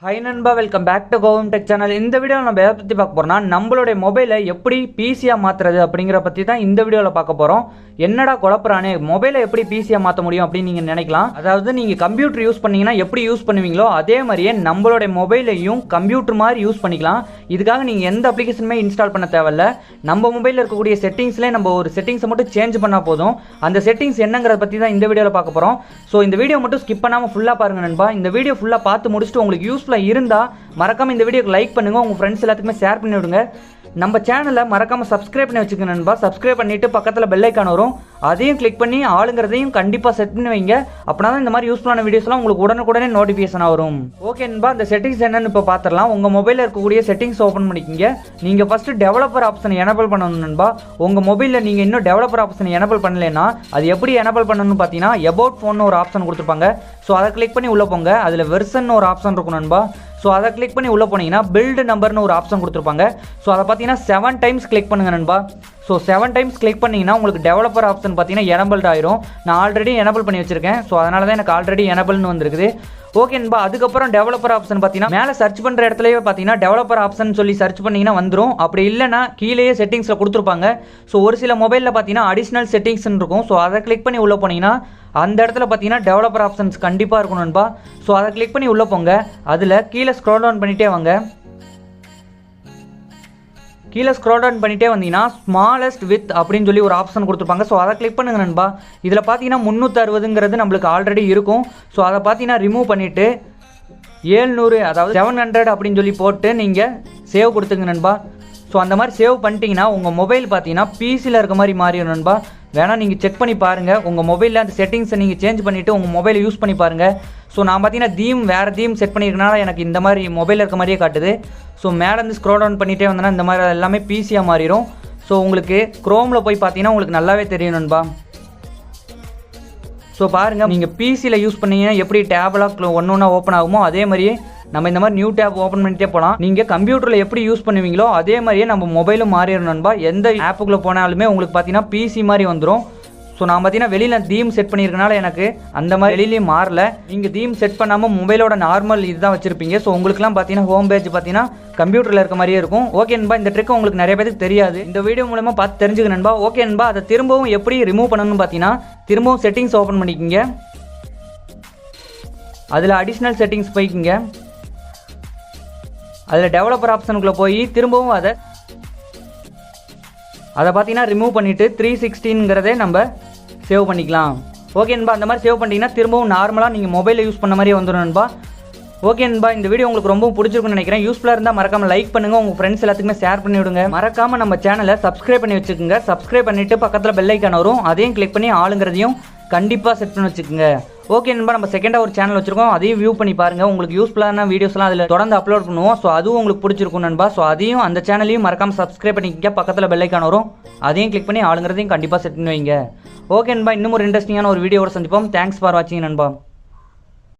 Hi நண்பா, welcome back to கோவம் tech channel. இந்த வீடியோவில் நம்ம எதை பற்றி பார்க்க போகிறோம்னா, நம்மளுடைய மொபைலை எப்படி பிசியாக மாற்றுறது அப்படிங்கிற பற்றி தான் இந்த வீடியோவில் பார்க்க போகிறோம். என்னடா குழப்பறானே, மொபைலை எப்படி பிசியாக மாற்ற முடியும் அப்படின்னு நீங்கள் நினைக்கலாம். அதாவது நீங்கள் கம்ப்யூட்டர் யூஸ் பண்ணீங்கன்னா எப்படி யூஸ் பண்ணுவீங்களோ அதே மாதிரியே நம்மளுடைய மொபைலையும் கம்ப்யூட்டர் மாதிரி யூஸ் பண்ணிக்கலாம். இதுக்காக நீங்கள் எந்த அப்ளிகேஷனுமே இன்ஸ்டால் பண்ண தேவையில்ல. நம்ம மொபைலில் இருக்கக்கூடிய செட்டிங்ஸ்லேயே நம்ம ஒரு செட்டிங்ஸை மட்டும் சேஞ்ச் பண்ணால் போதும். அந்த செட்டிங்ஸ் என்னங்கிறத பற்றி தான் இந்த வீடியோவில் பார்க்க போகிறோம். ஸோ இந்த வீடியோ மட்டும் ஸ்கிப் பண்ணாமல் ஃபுல்லாக பாருங்கள் நண்பா. இந்த வீடியோ ஃபுல்லாக பார்த்து முடிச்சுட்டு உங்களுக்கு யூஸ்ஃபுல்லாக இருந்தால் மறக்காம இந்த வீடியோக்கு லைக் பண்ணுங்க, உங்க ஃப்ரெண்ட்ஸ் எல்லாத்துக்குமே ஷேர் பண்ணி விடுங்க. நம்ம சேனலை மறக்காம சப்ஸ்கிரைப் பண்ணி வச்சுக்கோங்க நண்பா. சப்ஸ்கிரைப் பண்ணிட்டு பக்கத்தில் பெல் ஐக்கான் வரும், அதையும் கிளிக் பண்ணி ஆளுங்கிறதையும் கண்டிப்பாக செட் பண்ணி வைங்க. அப்படின்னா தான் இந்த மாதிரி யூஸ்ஃபுல்லான வீடியோஸ்லாம் உங்களுக்கு உடனுக்குடனே நோட்டிஃபிகேஷனாக வரும். ஓகே நண்பா, இந்த செட்டிங்ஸ் என்னன்னு இப்போ பார்த்துடலாம். உங்கள் மொபைலில் இருக்கக்கூடிய செட்டிங்ஸ் ஓப்பன் பண்ணிக்கோங்க. நீங்கள் ஃபஸ்ட்டு டெவலப்பர் ஆப்ஷன் எனபிள் பண்ணணும் நண்பா. உங்கள் மொபைலில் நீங்கள் இன்னும் டெவலப்பர் ஆப்ஷன் எனபிள் பண்ணலைன்னா அது எப்படி எனபிள் பண்ணணும்னு பார்த்தீங்கன்னா, எபவுட் ஃபோன் ஒரு ஆப்ஷன் கொடுத்துருப்பாங்க. ஸோ அதை கிளிக் பண்ணி உள்ளே போங்க. அதில் வெர்சன் ஒரு ஆப்ஷன் இருக்கும் நண்பா. ஸோ அதை கிளிக் பண்ணி உள்ளே போனீங்கன்னா பில்டு நம்பர்னு ஒரு ஆப்ஷன் கொடுத்துருப்பாங்க. ஸோ அதை பார்த்தீங்கன்னா 7 டைம்ஸ் கிளிக் பண்ணுங்க நண்பா. ஸோ 7 டைம்ஸ் கிளிக் பண்ணிங்கன்னா உங்களுக்கு டெவலப்பர் ஆப்ஷன் பார்த்தீங்கன்னா எனபிள்ட் ஆயிரும். நான் ஆல்ரெடி எனபிள் பண்ணி வச்சிருக்கேன். ஸோ அதனால தான் எனக்கு ஆல்ரெடி எனபிள்னு வந்திருக்குது. ஓகே நண்பா, அதுக்கப்புறம் டெவலப்பர் ஆப்ஷன் பார்த்தீங்கன்னா மேலே சர்ச் பண்ணுற இடத்துலயே பார்த்தீங்கன்னா டெவலப்பர் ஆப்ஷன் சொல்லி சர்ச் பண்ணிங்கன்னா வந்துடும். அப்படி இல்லைனா கீழேயே செட்டிங்ஸில் கொடுத்துருப்பாங்க. ஸோ ஒரு சில மொபைலில் பார்த்தீங்கன்னா அடிஷ்னல் செட்டிங்ஸ்ன்னு இருக்கும். ஸோ அதை கிளிக் பண்ணி உள்ளே போனீங்கன்னா அந்த இடத்துல பார்த்தீங்கன்னா டெவலப்பர் ஆப்ஷன்ஸ் கண்டிப்பாக இருக்கும் நண்பா. ஸோ அதை கிளிக் பண்ணி உள்ளே போங்க. அதில் கீழே ஸ்க்ரோல் டவுன் பண்ணிகிட்டே வாங்க. கீழே ஸ்க்ரோல் டவுன் பண்ணிட்டே வந்தீங்கன்னா ஸ்மாலஸ்ட் வித் அப்படின்னு சொல்லி ஒரு ஆப்ஷன் கொடுத்துருப்பாங்க. ஸோ அதை கிளிக் பண்ணுங்க நண்பா. இதில் பார்த்தீங்கன்னா 360ங்கிறது நம்மளுக்கு ஆல்ரெடி இருக்கும். ஸோ அதை பார்த்தீங்கன்னா ரிமூவ் பண்ணிவிட்டு 700 அதாவது 700 அப்படின்னு சொல்லி போட்டு நீங்கள் சேவ் கொடுத்துங்க நண்பா. ஸோ அந்த மாதிரி சேவ் பண்ணிட்டீங்கன்னா உங்கள் மொபைல் பார்த்தீங்கன்னா பிசியில் இருக்க மாதிரி மாறிடும் நண்பா. வேணால் நீங்கள் செக் பண்ணி பாருங்கள். உங்கள் மொபைலில் அந்த செட்டிங்ஸை நீங்கள் சேஞ்ச் பண்ணிவிட்டு உங்கள் மொபைலை யூஸ் பண்ணி பாருங்கள். ஸோ நான் பார்த்தீங்கன்னா வேறு தீம் செட் பண்ணியிருக்கனால எனக்கு இந்த மாதிரி மொபைலில் இருக்க மாதிரியே காட்டுது. ஸோ மேலேருந்து ஸ்க்ரோல் டவுன் பண்ணிகிட்டே வந்தேன்னா இந்த மாதிரி எல்லாமே பிசியாக மாறிடும். ஸோ உங்களுக்கு குரோமில் போய் பார்த்தீங்கன்னா உங்களுக்கு நல்லாவே தெரியும் நண்பா. ஸோ பாருங்கள், நீங்கள் பிசியில் யூஸ் பண்ணீங்கன்னா எப்படி டேப்லாம் ஒன்று ஒன்றா ஓப்பன் ஆகுமோ அதே மாதிரியே நம்ம இந்த மாதிரி நியூ டேப் ஓப்பன் பண்ணிட்டே போகலாம். நீங்கள் கம்ப்யூட்டரில் எப்படி யூஸ் பண்ணுவீங்களோ அதே மாதிரியே நம்ம மொபைலும் மாறிடும் நண்பா. எந்த ஆப்புக்குள்ளே போனாலுமே உங்களுக்கு பார்த்தீங்கன்னா பிசி மாதிரி வந்துடும். ஸோ நான் பார்த்தீங்கன்னா வெளியில் தீம் செட் பண்ணியிருக்கனால எனக்கு அந்த மாதிரி வெளியிலேயும் மாறல. நீங்கள் தீம் செட் பண்ணாமல் மொபைலோட நார்மல் இதுதான் வச்சுருப்பீங்க. ஸோ உங்களுக்குலாம் பார்த்தீங்கன்னா ஹோம் பேஜ் பார்த்தீங்கன்னா கம்ப்யூட்டரில் இருக்க மாதிரியே இருக்கும். ஓகே நண்பா, இந்த ட்ரிக் உங்களுக்கு நிறைய பேருக்கு தெரியாது. இந்த வீடியோ மூலமாக பார்த்து தெரிஞ்சுக்க நண்பா. ஓகே நண்பா, அதை திரும்பவும் எப்படி ரிமூவ் பண்ணணும்னு பார்த்தீங்கன்னா திரும்பவும் செட்டிங்ஸ் ஓப்பன் பண்ணிக்கோங்க. அதில் அடிஷ்னல் செட்டிங்ஸ் போய்க்குங்க. அதில் டெவலப்பர் ஆப்ஷனுக்குள்ளே போய் திரும்பவும் அதை பார்த்தீங்கன்னா ரிமூவ் பண்ணிவிட்டு 316ங்கிறதே நம்ம சேவ் பண்ணிக்கலாம். ஓகே நண்பா, அந்த மாதிரி சேவ் பண்ணிட்டீங்கன்னா திரும்பவும் நார்மலாக நீங்கள் மொபைலில் யூஸ் பண்ண மாதிரியே வந்துடும் நண்பா. ஓகே நண்பா, இந்த வீடியோ உங்களுக்கு ரொம்ப பிடிச்சிருக்குன்னு நினைக்கிறேன். யூஸ்ஃபுல்லாக இருந்தால் மறக்காமல் லைக் பண்ணுங்கள், உங்கள் ஃப்ரெண்ட்ஸ் எல்லாத்துக்குமே ஷேர் பண்ணி விடுங்க. மறக்காமல் நம்ம சேனலை சப்ஸ்கிரைப் பண்ணி வச்சுக்கோங்க. சப்ஸ்கிரைப் பண்ணிவிட்டு பக்கத்தில் பெல் ஐக்கான் வரும், அதையும் கிளிக் பண்ணி ஆளுங்கிறதையும் கண்டிப்பாக செட் பண்ணி வச்சுக்கோங்க. ஓகே நண்பா, நம்ம செகண்டாக ஒரு சேனல் வச்சுருக்கோம், அதையும் வியூ பண்ணி பாருங்கள். உங்களுக்கு யூஸ்ஃபுல்லான வீடியோஸ்லாம் அதில் தொடர்ந்து அப்லோட் பண்ணுவோம். ஸோ அதுவும் உங்களுக்கு பிடிச்சிருக்கும் நண்பா. ஸோ அதையும் அந்த சேனலையும் மறக்காமல் சப்ஸ்கிரைப் பண்ணிக்க, பக்கத்தில் பெல் ஐக்கான் வரும், அதையும் கிளிக் பண்ணி ஆளுங்கிறதையும் கண்டிப்பாக செட் பண்ணி வைங்க. ஓகே நண்பா, இன்னும் ஒரு இன்ட்ரெஸ்டிங்கான ஒரு வீடியோவோட சந்திப்போம். தேங்க்ஸ் ஃபார் வாட்சிங் நண்பா.